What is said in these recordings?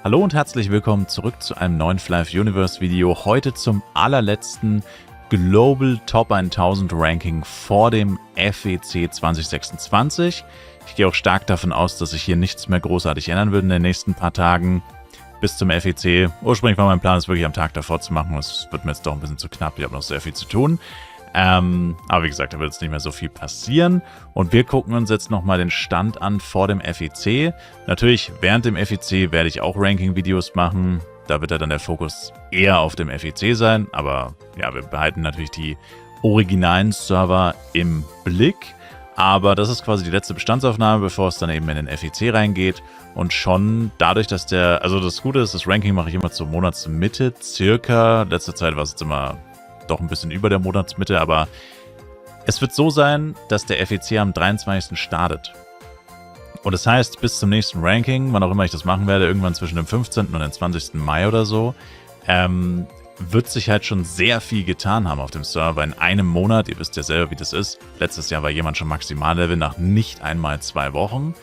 Hallo und herzlich willkommen zurück zu einem neuen Fly Universe Video. Heute zum allerletzten Global Top 1000 Ranking vor dem FEC 2026. Ich gehe auch stark davon aus, dass sich hier nichts mehr großartig ändern wird in den nächsten paar Tagen bis zum FEC. Ursprünglich war mein Plan, es wirklich am Tag davor zu machen. Das wird mir jetzt doch ein bisschen zu knapp. Ich habe noch sehr viel zu tun. Aber wie gesagt, da wird jetzt nicht mehr so viel passieren. Und wir gucken uns jetzt nochmal den Stand an vor dem FEC. Natürlich, während dem FEC werde ich auch Ranking-Videos machen. Da wird ja dann der Fokus eher auf dem FEC sein. Aber ja, wir behalten natürlich die originalen Server im Blick. Aber das ist quasi die letzte Bestandsaufnahme, bevor es dann eben in den FEC reingeht. Und schon dadurch, dass also das Gute ist, das Ranking mache ich immer zur Monatsmitte circa. Letzte Zeit war es jetzt immer doch ein bisschen über der Monatsmitte, aber es wird so sein, dass der FEC am 23. startet. Und das heißt, bis zum nächsten Ranking, wann auch immer ich das machen werde, irgendwann zwischen dem 15. und dem 20. Mai oder so, wird sich halt schon sehr viel getan haben auf dem Server in einem Monat. Ihr wisst ja selber, wie das ist. Letztes Jahr war jemand schon Maximallevel nach nicht einmal 2 Wochen.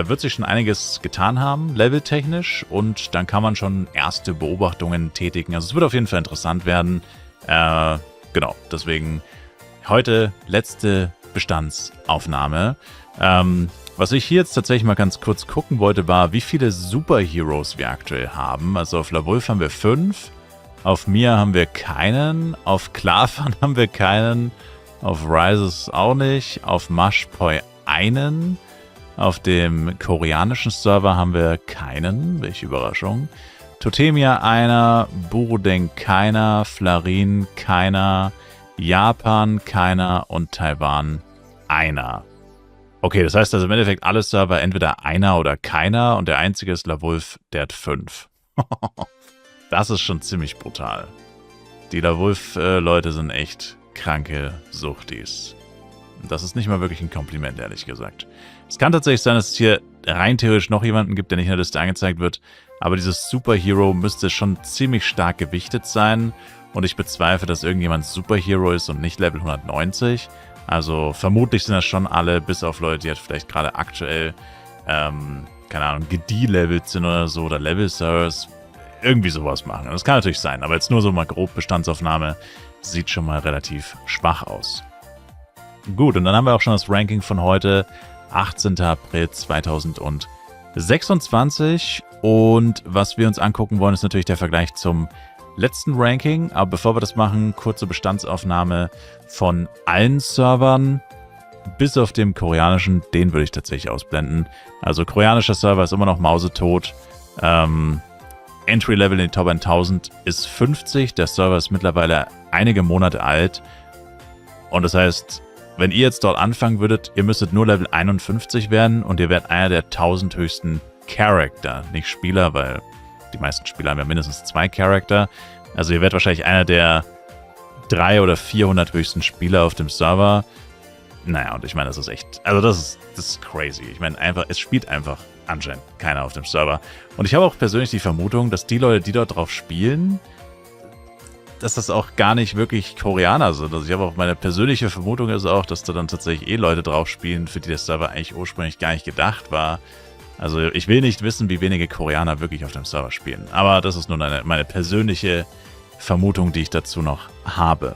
Wird sich schon einiges getan haben, leveltechnisch, und dann kann man schon erste Beobachtungen tätigen. Also es wird auf jeden Fall interessant werden. Genau, deswegen heute letzte Bestandsaufnahme. Was ich hier jetzt tatsächlich mal ganz kurz gucken wollte, war, wie viele Superheroes wir aktuell haben. Also auf Lawolf haben wir 5, auf Mia haben wir keinen, auf Klavan haben wir keinen, auf Rises auch nicht, auf Mashpoi einen, auf dem koreanischen Server haben wir keinen, welche Überraschung. Totemia einer, Burudeng keiner, Flarin keiner, Japan keiner und Taiwan einer. Okay, das heißt also im Endeffekt alle Server entweder einer oder keiner und der einzige ist Lawolf, der hat 5. Das ist schon ziemlich brutal. Die Lawolf-Leute sind echt kranke Suchtis. Das ist nicht mal wirklich ein Kompliment, ehrlich gesagt. Es kann tatsächlich sein, dass es hier rein theoretisch noch jemanden gibt, der nicht in der Liste angezeigt wird. Aber dieses Superhero müsste schon ziemlich stark gewichtet sein. Und ich bezweifle, dass irgendjemand Superhero ist und nicht Level 190. Also vermutlich sind das schon alle, bis auf Leute, die halt vielleicht gerade aktuell, keine Ahnung, gedilevelt sind oder so. Oder Level-Servers. Irgendwie sowas machen. Das kann natürlich sein. Aber jetzt nur so mal grob Bestandsaufnahme. Sieht schon mal relativ schwach aus. Gut, und dann haben wir auch schon das Ranking von heute. 18. April 2026. Und was wir uns angucken wollen, ist natürlich der Vergleich zum letzten Ranking. Aber bevor wir das machen, kurze Bestandsaufnahme von allen Servern. Bis auf den koreanischen, den würde ich tatsächlich ausblenden. Also koreanischer Server ist immer noch mausetot. Entry-Level in die Top 1000 ist 50. Der Server ist mittlerweile einige Monate alt. Und das heißt, wenn ihr jetzt dort anfangen würdet, ihr müsstet nur Level 51 werden und ihr werdet einer der 1000 höchsten Charakter, nicht Spieler, weil die meisten Spieler haben ja mindestens 2 Charakter. Also ihr werdet wahrscheinlich einer der 300 oder 400 höchsten Spieler auf dem Server. Naja, und ich meine, das ist echt, also das ist crazy. Ich meine, es spielt einfach anscheinend keiner auf dem Server. Und ich habe auch persönlich die Vermutung, dass die Leute, die dort drauf spielen, dass das auch gar nicht wirklich Koreaner sind. Also ich habe auch, meine persönliche Vermutung ist auch, dass da dann tatsächlich Leute drauf spielen, für die der Server eigentlich ursprünglich gar nicht gedacht war. Also ich will nicht wissen, wie wenige Koreaner wirklich auf dem Server spielen. Aber das ist nur meine persönliche Vermutung, die ich dazu noch habe.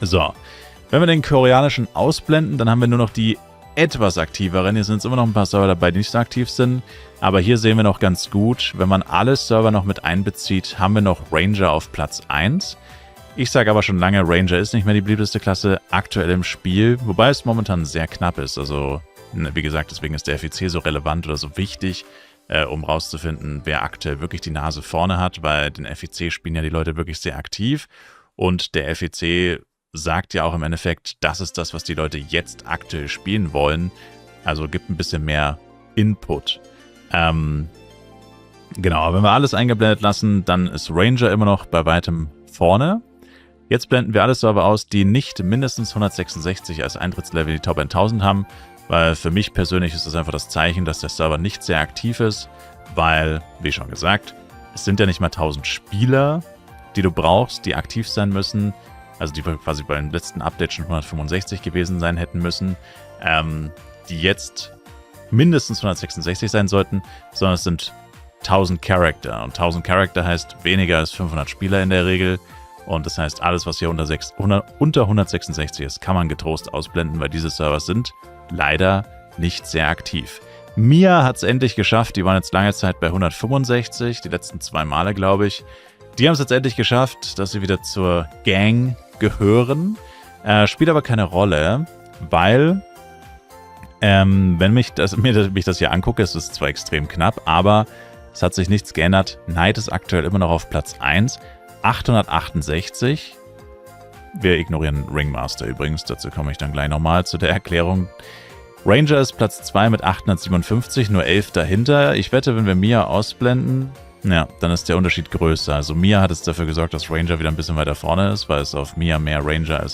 So, wenn wir den koreanischen ausblenden, dann haben wir nur noch die etwas aktiveren. Hier sind jetzt immer noch ein paar Server dabei, die nicht so aktiv sind. Aber hier sehen wir noch ganz gut, wenn man alle Server noch mit einbezieht, haben wir noch Ranger auf Platz 1. Ich sage aber schon lange, Ranger ist nicht mehr die beliebteste Klasse aktuell im Spiel, wobei es momentan sehr knapp ist. Also, wie gesagt, deswegen ist der FEC so relevant oder so wichtig, um rauszufinden, wer aktuell wirklich die Nase vorne hat, weil den FEC spielen ja die Leute wirklich sehr aktiv. Und der FEC sagt ja auch im Endeffekt, das ist das, was die Leute jetzt aktuell spielen wollen. Also gibt ein bisschen mehr Input. Genau, wenn wir alles eingeblendet lassen, dann ist Ranger immer noch bei weitem vorne. Jetzt blenden wir alle Server aus, die nicht mindestens 166 als Eintrittslevel in die Top 1000 haben, weil für mich persönlich ist das einfach das Zeichen, dass der Server nicht sehr aktiv ist, weil, wie schon gesagt, es sind ja nicht mal 1000 Spieler, die du brauchst, die aktiv sein müssen, also die quasi beim letzten Update schon 165 gewesen sein hätten müssen, die jetzt mindestens 166 sein sollten, sondern es sind 1000 Charakter. Und 1000 Charakter heißt weniger als 500 Spieler in der Regel. Und das heißt, alles, was hier unter 166 ist, kann man getrost ausblenden, weil diese Server sind leider nicht sehr aktiv. Mia hat es endlich geschafft. Die waren jetzt lange Zeit bei 165, die letzten 2 Male, glaube ich. Die haben es jetzt endlich geschafft, dass sie wieder zur Gang gehören. Spielt aber keine Rolle, weil, wenn mich das hier angucke, es ist zwar extrem knapp, aber es hat sich nichts geändert. Knight ist aktuell immer noch auf Platz 1, 868. Wir ignorieren Ringmaster übrigens, dazu komme ich dann gleich nochmal zu der Erklärung. Ranger ist Platz 2 mit 857, nur 11 dahinter. Ich wette, wenn wir Mia ausblenden, ja, dann ist der Unterschied größer. Also Mia hat es dafür gesorgt, dass Ranger wieder ein bisschen weiter vorne ist, weil es auf Mia mehr Ranger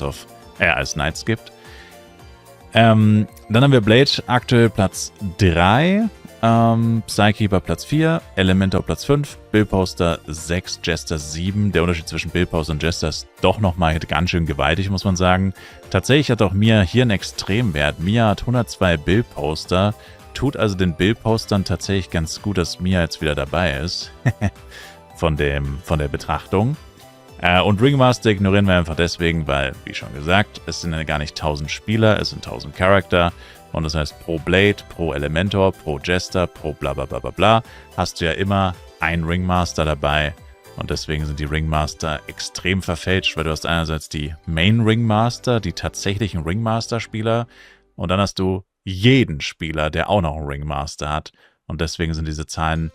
als Knights gibt. Dann haben wir Blade aktuell Platz 3, Psykeeper Platz 4, Elementor Platz 5, Billposter 6, Jester 7. Der Unterschied zwischen Billposter und Jester ist doch nochmal ganz schön gewaltig, muss man sagen. Tatsächlich hat auch Mia hier einen Extremwert. Mia hat 102 Billposter, tut also den Billpostern tatsächlich ganz gut, dass Mia jetzt wieder dabei ist. von der Betrachtung. Und Ringmaster ignorieren wir einfach deswegen, weil, wie schon gesagt, es sind ja gar nicht 1000 Spieler, es sind 1000 Charakter. Und das heißt, pro Blade, pro Elementor, pro Jester, pro bla bla bla bla bla, hast du ja immer einen Ringmaster dabei. Und deswegen sind die Ringmaster extrem verfälscht, weil du hast einerseits die Main Ringmaster, die tatsächlichen Ringmaster-Spieler, und dann hast du jeden Spieler, der auch noch einen Ringmaster hat. Und deswegen sind diese Zahlen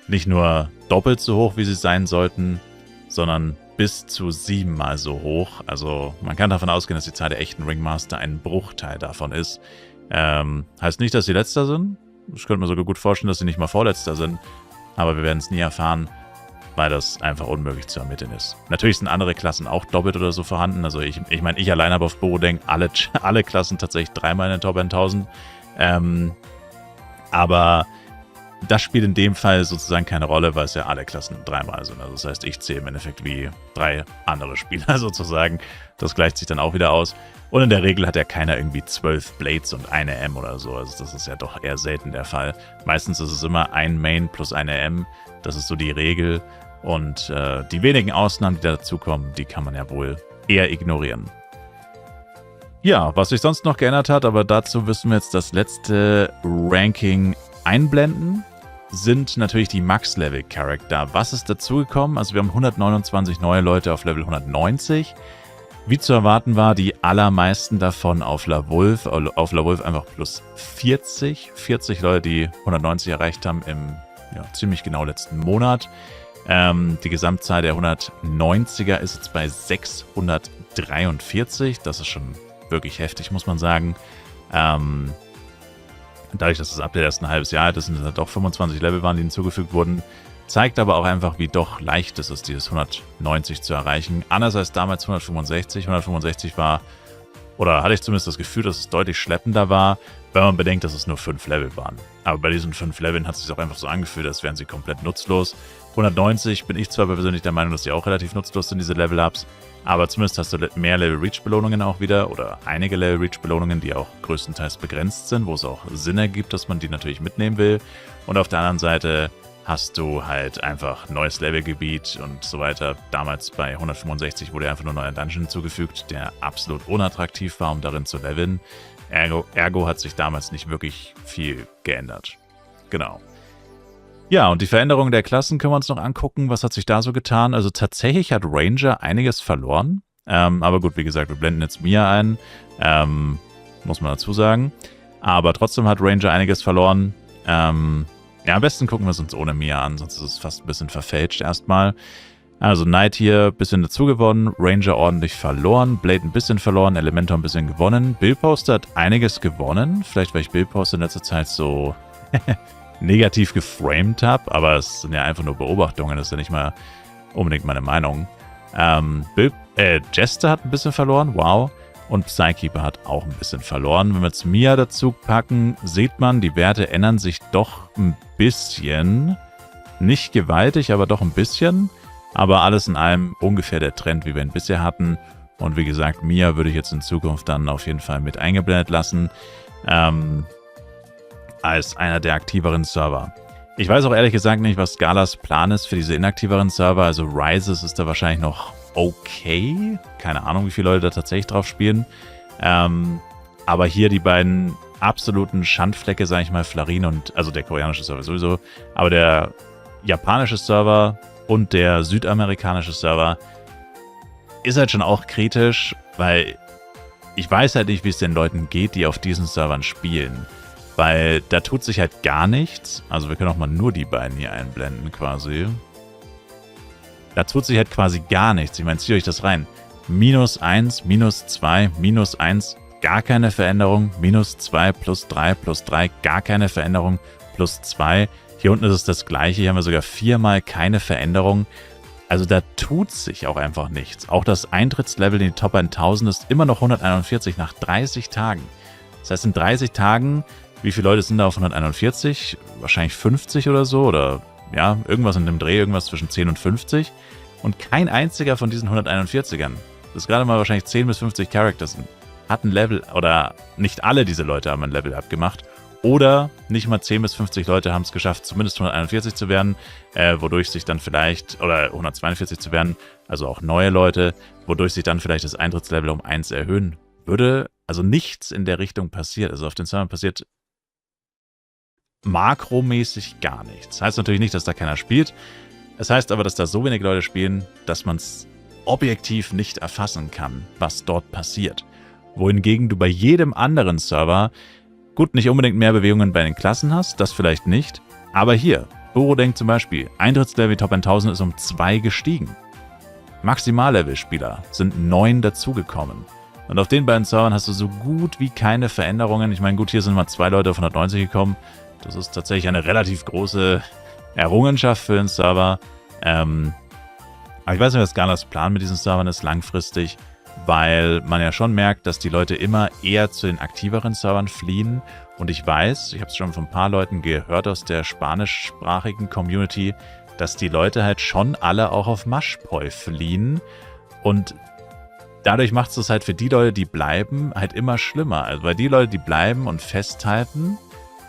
nicht nur doppelt so hoch, wie sie sein sollten, sondern bis zu 7-mal so hoch. Also man kann davon ausgehen, dass die Zahl der echten Ringmaster ein Bruchteil davon ist. Heißt nicht, dass sie letzter sind. Ich könnte mir sogar gut vorstellen, dass sie nicht mal vorletzter sind. Aber wir werden es nie erfahren, weil das einfach unmöglich zu ermitteln ist. Natürlich sind andere Klassen auch doppelt oder so vorhanden. Also ich meine, ich allein habe auf Borodeng alle Klassen tatsächlich 3-mal in den Top 1000. Aber das spielt in dem Fall sozusagen keine Rolle, weil es ja alle Klassen 3-mal sind. Also das heißt, ich zähle im Endeffekt wie 3 andere Spieler sozusagen. Das gleicht sich dann auch wieder aus. Und in der Regel hat ja keiner irgendwie 12 Blades und eine M oder so. Also das ist ja doch eher selten der Fall. Meistens ist es immer ein Main plus eine M. Das ist so die Regel. Und die wenigen Ausnahmen, die dazukommen, die kann man ja wohl eher ignorieren. Ja, was sich sonst noch geändert hat, aber dazu müssen wir jetzt das letzte Ranking einblenden, sind natürlich die Max-Level-Charakter. Was ist dazugekommen? Also wir haben 129 neue Leute auf Level 190. Wie zu erwarten war, die allermeisten davon auf La Wolf. Auf La Wolf einfach plus 40. 40 Leute, die 190 erreicht haben im ziemlich genau letzten Monat. Die Gesamtzahl der 190er ist jetzt bei 643. Das ist schon wirklich heftig, muss man sagen. Dadurch, dass es Update erst ein halbes Jahr alt ist und es doch 25 Level waren, die hinzugefügt wurden, zeigt aber auch einfach, wie doch leicht es ist, dieses 190 zu erreichen. Anders als damals 165. 165 war, oder hatte ich zumindest das Gefühl, dass es deutlich schleppender war, wenn man bedenkt, dass es nur 5 Level waren. Aber bei diesen 5 Leveln hat es sich auch einfach so angefühlt, als wären sie komplett nutzlos. 190 bin ich zwar persönlich der Meinung, dass die auch relativ nutzlos sind, diese Level-Ups, aber zumindest hast du mehr Level-Reach-Belohnungen auch wieder oder einige Level-Reach-Belohnungen, die auch größtenteils begrenzt sind, wo es auch Sinn ergibt, dass man die natürlich mitnehmen will. Und auf der anderen Seite hast du halt einfach neues Levelgebiet und so weiter. Damals bei 165 wurde einfach nur ein neuer Dungeon hinzugefügt, der absolut unattraktiv war, um darin zu leveln. Ergo hat sich damals nicht wirklich viel geändert. Genau. Ja, und die Veränderung der Klassen können wir uns noch angucken. Was hat sich da so getan? Also tatsächlich hat Ranger einiges verloren. Aber gut, wie gesagt, wir blenden jetzt Mia ein. Muss man dazu sagen. Aber trotzdem hat Ranger einiges verloren. Ja, am besten gucken wir es uns ohne Mia an, sonst ist es fast ein bisschen verfälscht erstmal. Also Knight hier ein bisschen dazu gewonnen, Ranger ordentlich verloren, Blade ein bisschen verloren, Elementor ein bisschen gewonnen. Billposter hat einiges gewonnen. Vielleicht, weil ich Billposter in letzter Zeit so negativ geframed habe, aber es sind ja einfach nur Beobachtungen, das ist ja nicht mal unbedingt meine Meinung. Jester hat ein bisschen verloren, wow. Und Psykeeper hat auch ein bisschen verloren. Wenn wir jetzt Mia dazu packen, sieht man, die Werte ändern sich doch ein bisschen. Nicht gewaltig, aber doch ein bisschen. Aber alles in allem ungefähr der Trend, wie wir ihn bisher hatten. Und wie gesagt, Mia würde ich jetzt in Zukunft dann auf jeden Fall mit eingeblendet lassen. Als einer der aktiveren Server. Ich weiß auch ehrlich gesagt nicht, was Scalas Plan ist für diese inaktiveren Server. Also Rises ist da wahrscheinlich noch okay. Keine Ahnung, wie viele Leute da tatsächlich drauf spielen. Aber hier die beiden absoluten Schandflecke, sage ich mal, Flarin und, also der koreanische Server sowieso, aber der japanische Server und der südamerikanische Server ist halt schon auch kritisch, weil ich weiß halt nicht, wie es den Leuten geht, die auf diesen Servern spielen. Weil da tut sich halt gar nichts. Also wir können auch mal nur die beiden hier einblenden quasi. Da tut sich halt quasi gar nichts. Ich meine, zieht euch das rein. -1, -2, -1, gar keine Veränderung. -2, +3, +3, gar keine Veränderung. +2. Hier unten ist es das gleiche. Hier haben wir sogar 4-mal keine Veränderung. Also da tut sich auch einfach nichts. Auch das Eintrittslevel in die Top 1000 ist immer noch 141 nach 30 Tagen. Das heißt, in 30 Tagen, wie viele Leute sind da auf 141? Wahrscheinlich 50 oder so. Oder ja, irgendwas in dem Dreh, irgendwas zwischen 10 und 50. Und kein einziger von diesen 141ern, das gerade mal wahrscheinlich 10 bis 50 Charakter sind, hat ein Level, oder nicht alle diese Leute haben ein Level abgemacht. Oder nicht mal 10 bis 50 Leute haben es geschafft, zumindest 141 zu werden, wodurch sich dann vielleicht, oder 142 zu werden, also auch neue Leute, wodurch sich dann vielleicht das Eintrittslevel um 1 erhöhen würde. Also nichts in der Richtung passiert. Also auf den Servern passiert makromäßig gar nichts. Heißt natürlich nicht, dass da keiner spielt. Es heißt aber, dass da so wenige Leute spielen, dass man es objektiv nicht erfassen kann, was dort passiert. Wohingegen du bei jedem anderen Server gut, nicht unbedingt mehr Bewegungen bei den Klassen hast, das vielleicht nicht. Aber hier, Borodenk zum Beispiel, Eintrittslevel Top 1000 ist um 2 gestiegen. Maximallevel-Spieler sind 9 dazugekommen. Und auf den beiden Servern hast du so gut wie keine Veränderungen. Ich meine, gut, hier sind mal 2 Leute auf 190 gekommen. Das ist tatsächlich eine relativ große Errungenschaft für den Server. Aber ich weiß nicht, was Scalas Plan mit diesen Servern ist langfristig, weil man ja schon merkt, dass die Leute immer eher zu den aktiveren Servern fliehen. Und ich weiß, ich habe es schon von ein paar Leuten gehört aus der spanischsprachigen Community, dass die Leute halt schon alle auch auf Mashpoi fliehen. Und dadurch macht es halt für die Leute, die bleiben, halt immer schlimmer. Also weil die Leute, die bleiben und festhalten,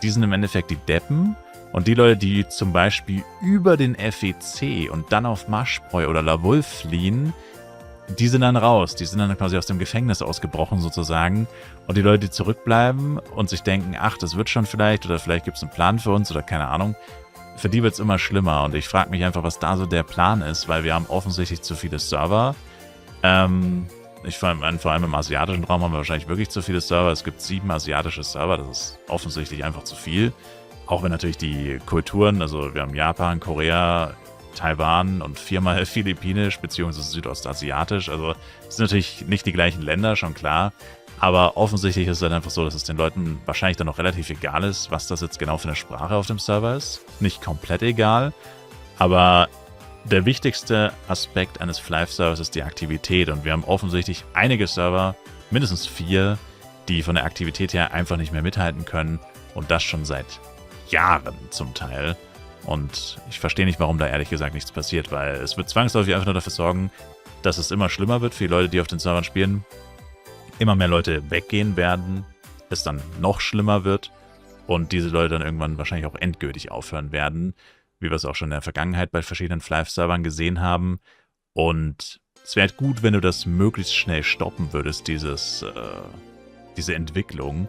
die sind im Endeffekt die Deppen. Und die Leute, die zum Beispiel über den FEC und dann auf Mashpoi oder Lavul fliehen, die sind dann raus, die sind dann quasi aus dem Gefängnis ausgebrochen sozusagen. Und die Leute, die zurückbleiben und sich denken, ach, das wird schon vielleicht oder vielleicht gibt es einen Plan für uns oder keine Ahnung, für die wird es immer schlimmer. Und ich frage mich einfach, was da so der Plan ist, weil wir haben offensichtlich zu viele Server. Vor allem im asiatischen Raum haben wir wahrscheinlich wirklich zu viele Server. Es gibt 7 asiatische Server, das ist offensichtlich einfach zu viel. Auch wenn natürlich die Kulturen, also wir haben Japan, Korea, Taiwan und 4-mal Philippinisch bzw. Südostasiatisch. Also es sind natürlich nicht die gleichen Länder, schon klar. Aber offensichtlich ist es dann einfach so, dass es den Leuten wahrscheinlich dann noch relativ egal ist, was das jetzt genau für eine Sprache auf dem Server ist. Nicht komplett egal, aber der wichtigste Aspekt eines Flive-Servers ist die Aktivität. Und wir haben offensichtlich einige Server, mindestens 4, die von der Aktivität her einfach nicht mehr mithalten können. Und das schon seit Jahren zum Teil. Und ich verstehe nicht, warum da ehrlich gesagt nichts passiert, weil es wird zwangsläufig einfach nur dafür sorgen, dass es immer schlimmer wird für die Leute, die auf den Servern spielen. Immer mehr Leute weggehen werden, es dann noch schlimmer wird und diese Leute dann irgendwann wahrscheinlich auch endgültig aufhören werden, wie wir es auch schon in der Vergangenheit bei verschiedenen Flive-Servern gesehen haben. Und es wäre halt gut, wenn du das möglichst schnell stoppen würdest, diese Entwicklung.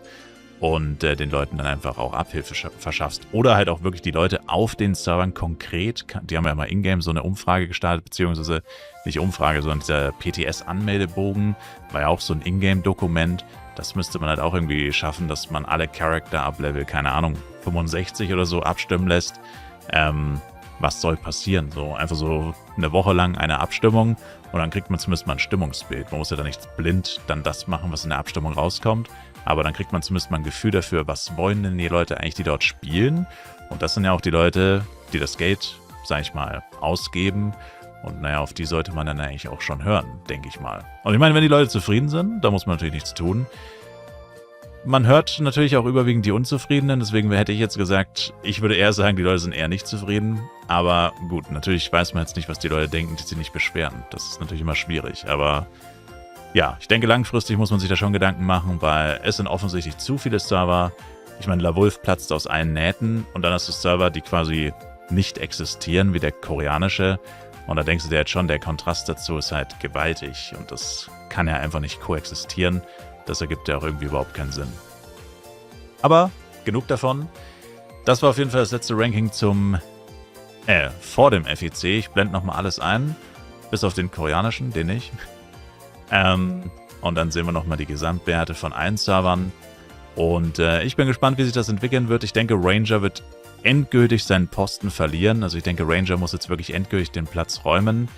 Und den Leuten dann einfach auch Abhilfe verschaffst. Oder halt auch wirklich die Leute auf den Servern konkret, die haben ja mal in-game so eine Umfrage gestartet, beziehungsweise nicht Umfrage, sondern dieser PTS-Anmeldebogen war ja auch so ein Ingame-Dokument. Das müsste man halt auch irgendwie schaffen, dass man alle Charakter ab Level, keine Ahnung, 65 oder so abstimmen lässt. Was soll passieren? So einfach so eine Woche lang eine Abstimmung und dann kriegt man zumindest mal ein Stimmungsbild. Man muss ja dann nicht blind dann das machen, was in der Abstimmung rauskommt. Aber dann kriegt man zumindest mal ein Gefühl dafür, was wollen denn die Leute eigentlich, die dort spielen. Und das sind ja auch die Leute, die das Geld, sag ich mal, ausgeben. Und naja, auf die sollte man dann eigentlich auch schon hören, denke ich mal. Und ich meine, wenn die Leute zufrieden sind, da muss man natürlich nichts tun. Man hört natürlich auch überwiegend die Unzufriedenen, deswegen hätte ich jetzt gesagt, ich würde eher sagen, die Leute sind eher nicht zufrieden. Aber gut, natürlich weiß man jetzt nicht, was die Leute denken, die sich nicht beschweren. Das ist natürlich immer schwierig, aber ja, ich denke, langfristig muss man sich da schon Gedanken machen, weil es sind offensichtlich zu viele Server Ich meine, LaWolf platzt aus allen Nähten und dann hast du Server, die quasi nicht existieren, wie der koreanische. Und da denkst du dir jetzt schon, der Kontrast dazu ist halt gewaltig und das kann ja einfach nicht koexistieren. Das ergibt ja auch irgendwie überhaupt keinen Sinn. Aber genug davon. Das war auf jeden Fall das letzte Ranking vor dem FEC. Ich blende nochmal alles ein, bis auf den koreanischen, den nicht. Und dann sehen wir nochmal die Gesamtwerte von allen Servern. Und ich bin gespannt, wie sich das entwickeln wird. Ich denke, Ranger wird endgültig seinen Posten verlieren. Also ich denke, Ranger muss jetzt wirklich endgültig den Platz räumen.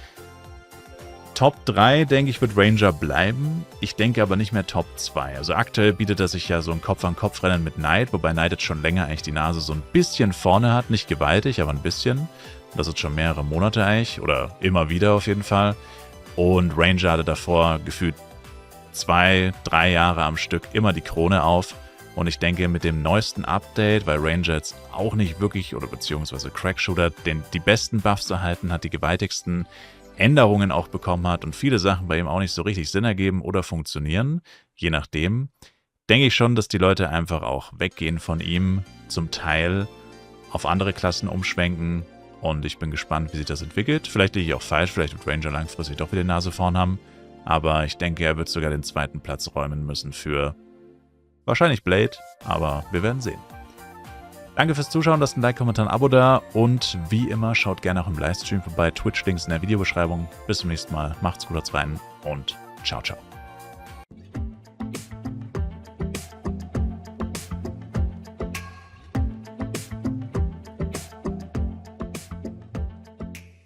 Top 3, denke ich, wird Ranger bleiben. Ich denke aber nicht mehr Top 2. Also aktuell bietet er sich ja so ein Kopf-an-Kopf-Rennen mit Knight, wobei Knight jetzt schon länger eigentlich die Nase so ein bisschen vorne hat. Nicht gewaltig, aber ein bisschen. Und das ist schon mehrere Monate eigentlich, oder immer wieder auf jeden Fall. Und Ranger hatte davor gefühlt 2, 3 Jahre am Stück immer die Krone auf. Und ich denke, mit dem neuesten Update, weil Ranger jetzt auch nicht wirklich, oder beziehungsweise Crackshooter, die besten Buffs erhalten hat, die gewaltigsten Änderungen auch bekommen hat und viele Sachen bei ihm auch nicht so richtig Sinn ergeben oder funktionieren, je nachdem, denke ich schon, dass die Leute einfach auch weggehen von ihm, zum Teil auf andere Klassen umschwenken und ich bin gespannt, wie sich das entwickelt. Vielleicht liege ich auch falsch, vielleicht wird Ranger langfristig doch wieder die Nase vorn haben, aber ich denke, er wird sogar den 2. Platz räumen müssen für wahrscheinlich Blade, aber wir werden sehen. Danke fürs Zuschauen, lasst ein Like, Kommentar, ein Abo da und wie immer schaut gerne auch im Livestream vorbei. Twitch-Links in der Videobeschreibung. Bis zum nächsten Mal. Macht's gut, ihr Zweiten und ciao, ciao.